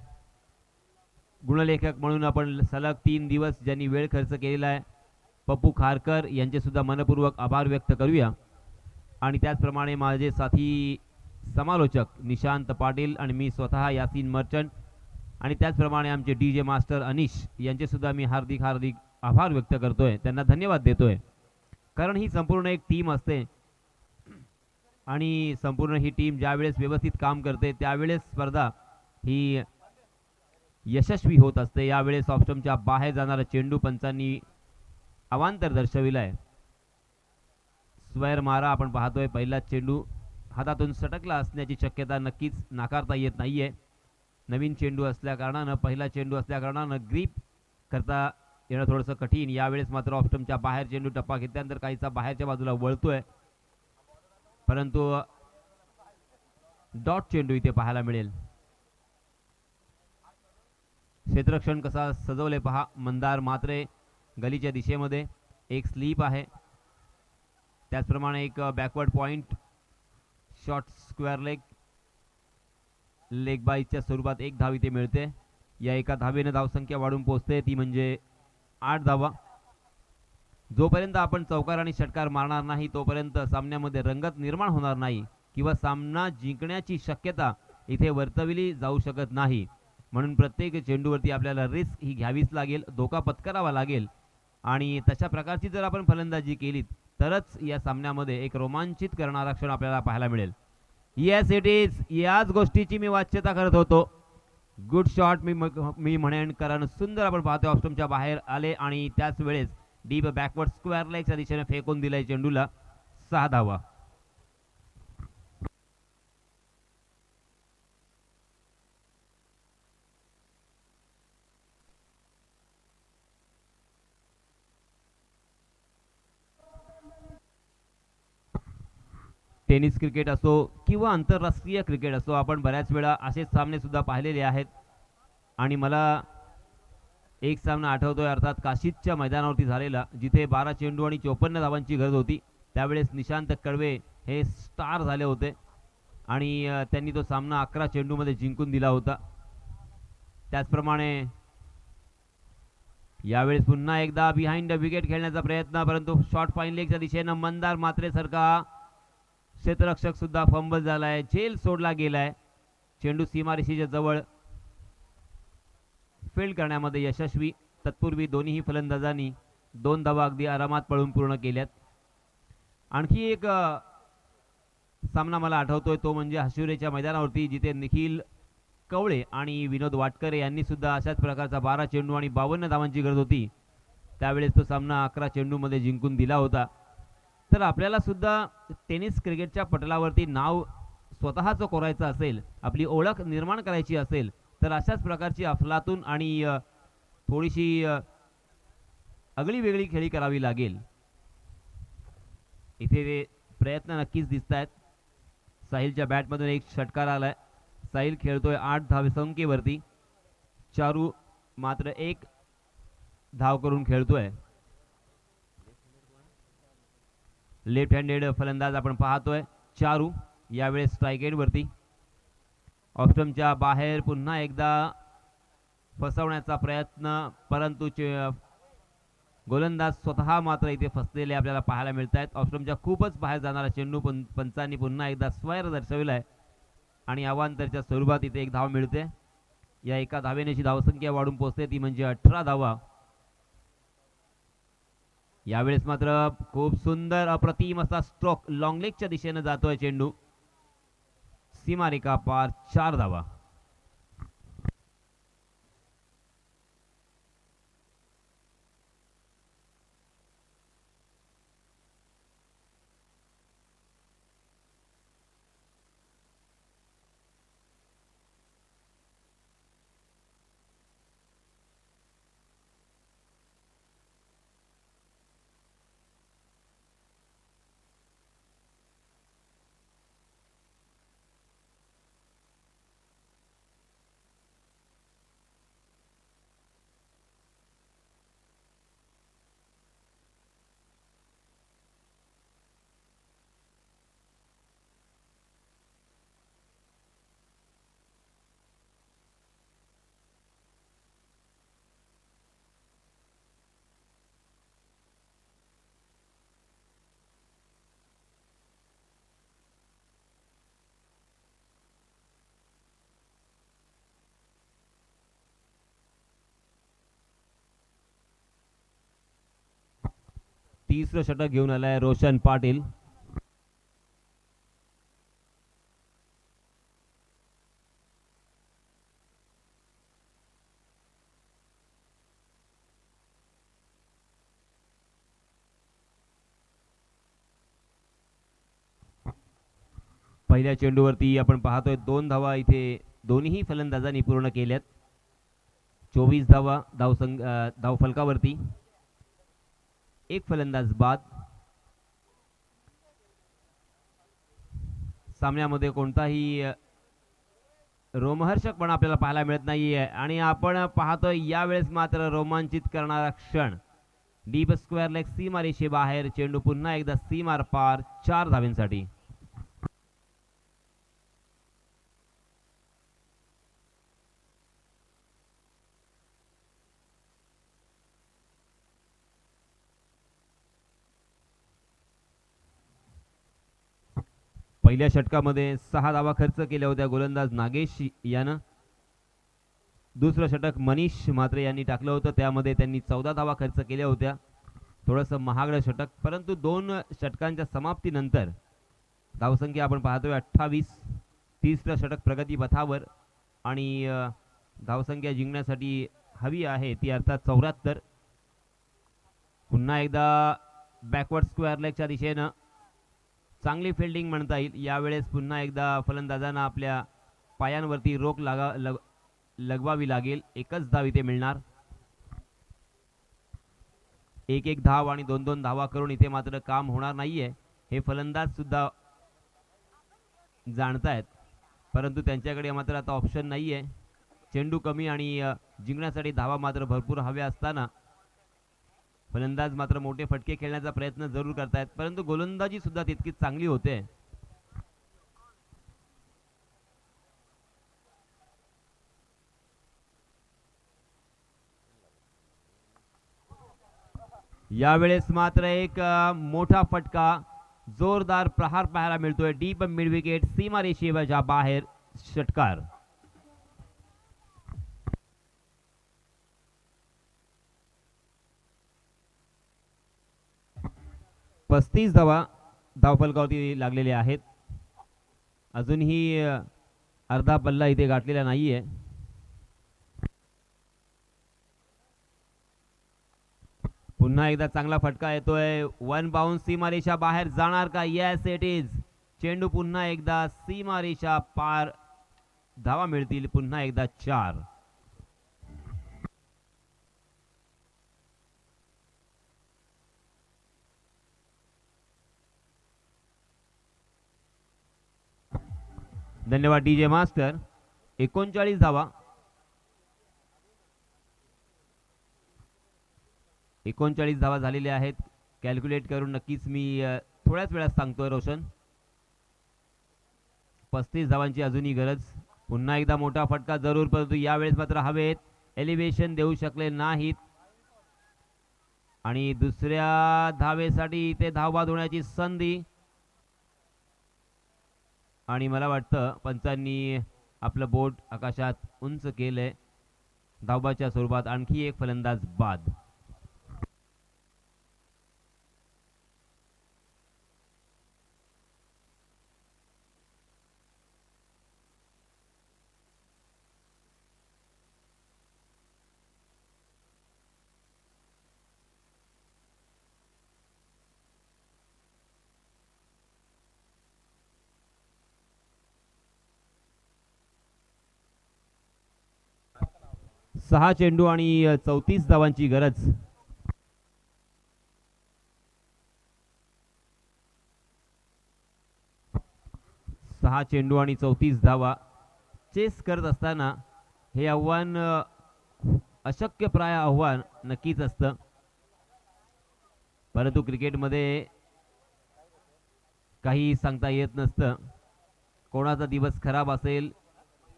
गुणलेखक म्हणून आपण सलग 3 दिवस ज्यांनी वेळ खर्च केलेला आहे पप्पू खारकर यांचे सुद्धा मनपूर्वक आभार व्यक्त करूया. आणि त्याचप्रमाणे माझे साथी समालोचक निशांत पाटील आणि मी स्वतः यासीन मर्चंट आणि त्याचप्रमाणे आमचे DJ मास्टर अनिश यांचे सुद्धा मी हार्दिक हार्दिक आभार व्यक्त करतोय, त्यांना धन्यवाद देतोय. कारण ही संपूर्ण एक टीम असते आणि संपूर्ण ही टीम ज्यावेळेस व्यवस्थित काम करते त्यावेळेस स्पर्धा ही यशस्वी होत असते. यावेळेस ऑप्शनच्या बाहेर जाणारा चेंडू पंचांनी अवांतर दर्शविला आहे. स्क्वेअर मारा आपण पाहतोय. पहिला चेंडू हातातून सटकला असण्याची शक्यता नक्कीच नाकारता येत नाहीये. नवीन चेंडू असल्या कारणानं, पहिला चेंडू असल्या कारणानं ग्रीप करता येणं थोडंसं कठीण. यावेळेस मात्र ऑप्शनच्या बाहेर चेंडू टप्पा घेतल्यानंतर काहीसा बाहेरच्या बाजूला वळतोय, परंतु डॉट चेंडू इथे पाहायला मिळेल. क्षेत्ररक्षण कसा सजवले पहा. मंदार मात्रे गलीच्या दिशेमध्ये एक स्लीप आहे, त्याचप्रमाणे एक backward point short square leg बाईच्या स्वरूपात एक धाव इथे मिळते. या एका धावेने धावसंख्या वाढून पोहोचते, ती म्हणजे 8 धावा. जोपर्यंत आपण चौकार आणि षटकार मारणार नाही तोपर्यंत सामन्यामध्ये रंगत निर्माण होणार नाही किंवा सामना जिंकण्याची शक्यता इथे वर्तविली जाऊ शकत नाही. म्हणून प्रत्येक चेंडूवरती आपल्याला रिस्क ही घ्यावीच लागेल, धोका पत्करावा लागेल आणि तशा प्रकारची जर आपण फलंदाजी केली तरच या सामन्यामध्ये एक रोमांचित करणारा क्षण आपल्याला पाहायला मिळेल. Yes it is. याच गोष्टीची मी वाच्यता करत होतो. गुड शॉट मी म्हणेन, कारण सुंदर आपण पाहतोय ऑप्शनच्या बाहेर आले आणि त्याच वेळेस डीप बॅकवर्ड स्क्वेअर लेगच्या दिशेने फेकून दिलाय चेंडूला. 6 धावा. टेनिस क्रिकेट असो किंवा आंतरराष्ट्रीय क्रिकेट असो, आपण बऱ्याच वेळा असेच सामने सुद्धा पाहिलेले आहेत. आणि मला एक सामना आठवतोय, अर्थात काशीदच्या मैदानावरती झालेला, जिथे 12 चेंडू आणि 54 धावांची गरज होती. त्यावेळेस निशांत कडवे हे स्टार झाले होते आणि त्यांनी तो सामना 11 चेंडूमध्ये जिंकून दिला होता. त्याचप्रमाणे यावेळेस पुन्हा एकदा बिहाइंड द विकेट खेळण्याचा प्रयत्न, परंतु शॉर्ट फाईन लेगच्या दिशेनं मंदार मात्रेसारखा क्षेत्ररक्षक सुद्धा फंबल झालाय, झेल सोडला गेलाय. चेंडू सीमारेषेच्या जवळ फील्ड करण्यामध्ये यशस्वी. तत्पूर्वी दोन्ही फलंदाजांनी 2 धावा अगदी आरामात पळून पूर्ण केल्यात. आणखी एक सामना मला आठवतोय, तो म्हणजे हशिवरेच्या मैदानावरती, जिथे निखिल कवळे आणि विनोद वाटकरे यांनी सुद्धा अशाच प्रकारचा 12 चेंडू आणि 52 धावांची गरज होती. त्यावेळेस तो सामना 11 चेंडूमध्ये जिंकून दिला होता. तर आपल्याला सुद्धा टेनिस क्रिकेटच्या पटलावरती नाव स्वतःचं कोरायचं असेल, आपली ओळख निर्माण करायची असेल, तर अशाच प्रकारची अफलातून आणि थोडीशी आगळी वेगळी खेळी करावी लागेल. इथे प्रयत्न नक्कीच दिसत आहेत. साहिलच्या बॅटमधून एक षटकार आलाय. साहिल खेळतोय 8 धावसंख्येवरती. चारू मात्र 1 धाव करून खेळतोय. लेफ्ट हँडेड फलंदाज आपण पाहतोय चारू, यावेळेस स्ट्राईक एंडवरती. ऑप्शनच्या बाहेर पुन्हा एकदा फसवण्याचा प्रयत्न, परंतु गोलंदाज स्वतः मात्र इथे फसलेले आपल्याला पाहायला मिळत आहेत. ऑप्शनच्या खूपच बाहेर जाणारा चेंडू पंचांनी पुन्हा एकदा स्क्वेअर दर्शविलाय आणि अवांतरच्या स्वरूपात इथे 1 धाव मिळते. या एका धावेनेची धावसंख्या वाढून पोहोचते, ती म्हणजे 18 धावा. यावेळेस मात्र खूप सुंदर अप्रतिम असा स्ट्रोक लॉंग लेगच्या दिशेने जातोय चेंडू. सीमारेखा पार, 4 धावा. तिसरं षटक घेऊन आलाय रोशन पाटील. पहिल्या चेंडूवरती आपण पाहतोय 2 धावा इथे दोन्ही फलंदाजांनी पूर्ण केल्यात. 24 धावा धावफलकावरती. एक फलंदाज बाद. सामन्यामध्ये कोणताही रोमहर्षक पण आपल्याला पाहायला मिळत नाहीये आणि आपण पाहतोय यावेळेस मात्र रोमांचित करणारा क्षण. डीप स्क्वेअर लेग सीमारेषे बाहेर. चेंडू पुन्हा एकदा सीमार पार 4 धावांसाठी. पहिल्या षटकामध्ये 6 धावा खर्च केल्या होत्या गोलंदाज नागेश यानं. दुसरं षटक मनीष म्हात्रे यांनी टाकलं होतं, त्यामध्ये त्यांनी 14 धावा खर्च केल्या होत्या. थोडंसं महागडं षटक, परंतु 2 षटकांच्या समाप्तीनंतर धावसंख्या आपण पाहतोय 28. तिसरं षटक प्रगतीपथावर आणि धावसंख्या जिंकण्यासाठी हवी आहे ती अर्थात 74. पुन्हा एकदा बॅकवर्ड स्क्वेअर लेगच्या दिशेनं चांगली फिल्डिंग म्हणता येईल. यावेळेस पुन्हा एकदा फलंदाजांना आपल्या पायांवरती रोख लगवावी लागेल. एकच धाव इथे मिळणार. 1-1 धाव आणि 2-2 धावा करून इथे मात्र काम होणार नाहीये हे फलंदाज सुद्धा जाणतायत, परंतु त्यांच्याकडे मात्र आता ऑप्शन नाहीये. चेंडू कमी आणि जिंकण्यासाठी धावा मात्र भरपूर हव्या असताना फलंदाज मात्र मोठे फटके खेळण्याचा प्रयत्न जरूर करतायत, परंतु गोलंदाजी सुद्धा तितकीच चांगली होते. यावेळेस मात्र एक मोठा फटका, जोरदार प्रहार पाहायला मिळतोय. डीप मिड विकेट सीमारेषेच्या बाहेर. षटकार. पस्तीस धावा धावफलकावरती लागलेले आहेत. अजूनही अर्धा पल्ला इथे गाठलेला नाहीये. पुन्हा एकदा चांगला फटका येतोय. 1 बाउन्स सीमारेषा बाहेर जाणार का? Yes it is. चेंडू पुन्हा एकदा सीमारेषा पार. धावा मिळतील पुन्हा एकदा 4. धन्यवाद डीजे मास्टर. 39 धावा. 39 धावा झालेल्या आहेत. कॅल्क्युलेट करून नक्कीच मी थोड्याच वेळात सांगतोय रोशन. 35 धावांची अजूनही गरज. पुन्हा एकदा मोठा फटका जरूर, परंतु यावेळेस मात्र हवेत एलिव्हेशन देऊ शकले नाहीत आणि दुसऱ्या धावेसाठी इथे धावबाद होण्याची संधी. आणि मला वाटतं पंचांनी आपलं बोट आकाशात उंच केलंय. धावबाच्या स्वरूपात आणखी एक फलंदाज बाद. सहा चेंडू आणि 34 धावांची गरज. सहा चेंडू आणि 34 धावा चेस करत असताना हे आव्हान अशक्यप्राय आव्हान नक्कीच असतं, परंतु क्रिकेटमध्ये काही सांगता येत नसतं. कोणाचा दिवस खराब असेल,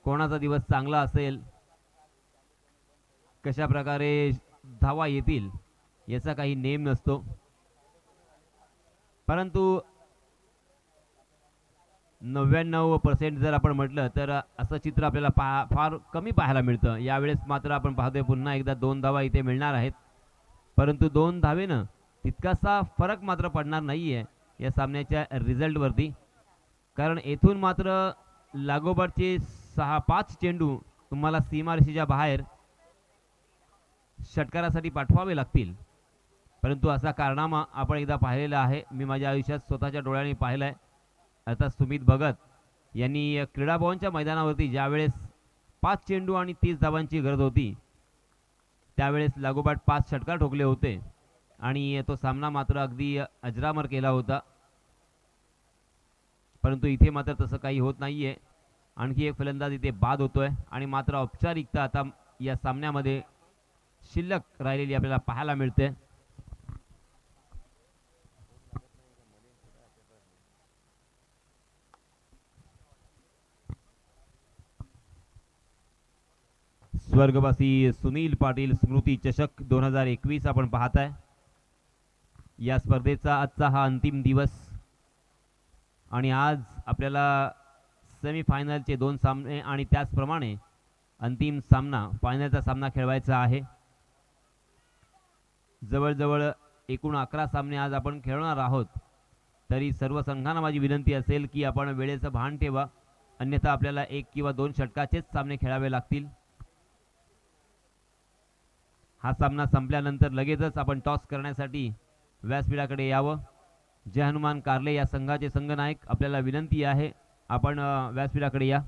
कोणाचा दिवस चांगला असेल, कशा प्रकारे धावा येतील याचा काही नेम नसतो. परंतु 99% जर आपण म्हटलं तर असं चित्र आपल्याला फार कमी पाहायला मिळतं. यावेळेस मात्र आपण पाहतोय पुन्हा एकदा 2 धावा इथे मिळणार आहेत, परंतु 2 धावेनं तितकासा फरक मात्र पडणार नाही आहे या सामन्याच्या रिझल्टवरती, कारण येथून मात्र लागोपाठचे 6-5 चेंडू तुम्हाला सीमारेषेच्या बाहेर षटकारासाठी पाठवावे लागतील. परंतु असा कारनामा आपण एकदा पाहिलेला आहे, मी माझ्या आयुष्यात स्वतःच्या डोळ्यांनी पाहिला आहे. आता सुमित भगत यांनी क्रीडा भवनच्या मैदानावरती ज्यावेळेस 5 चेंडू आणि 30 धावांची गरज होती त्यावेळेस लागोपाठ 5 षटकार ठोकले होते आणि तो सामना मात्र अगदी अजरामर केला होता. परंतु इथे मात्र तसं काही होत नाहीये. आणखी एक फलंदाज इथे बाद होतोय आणि मात्र औपचारिकता आता या सामन्यामध्ये शिल्लक राहिलेली आपल्याला पाहायला मिळते. स्वर्गवासी सुनील पाटील स्मृती चषक 2021 आपण पाहताय. या स्पर्धेचा आजचा हा अंतिम दिवस आणि आज आपल्याला सेमीफायनलचे 2 सामने आणि त्याचप्रमाणे अंतिम सामना फायनलचा सामना खेळवायचा आहे. जवळजवळ एकूण 11 सामने आज आपण खेळणार आहोत. तरी सर्व संघांना माझी विनंती असेल की आपण वेळेचं भान ठेवा, अन्यथा आपल्याला 1 किंवा 2 षटकाचेच सामने खेळावे लागतील. हा सामना संपल्यानंतर लगेचच आपण टॉस करण्यासाठी व्यासपीठाकडे यावं. जय हनुमान कारले या संघाचे संघनायक, आपल्याला विनंती आहे आपण व्यासपीठाकडे या,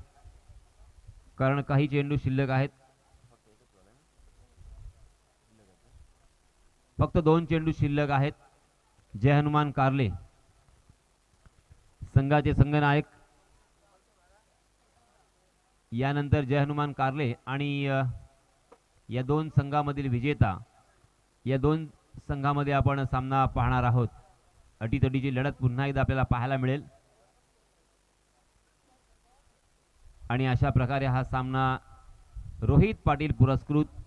कारण काही चेंडू शिल्लक आहेत. फक्त 2 चेंडू शिल्लक आहेत. जय हनुमान कारले संघाचे संघनायक, यानंतर जय हनुमान कारले आणि या 2 संघामधील विजेता, या 2 संघामध्ये आपण सामना पाहणार आहोत. अटीतटीची लढत पुन्हा एकदा आपल्याला पाहायला मिळेल आणि अशा प्रकारे हा सामना रोहित पाटील पुरस्कृत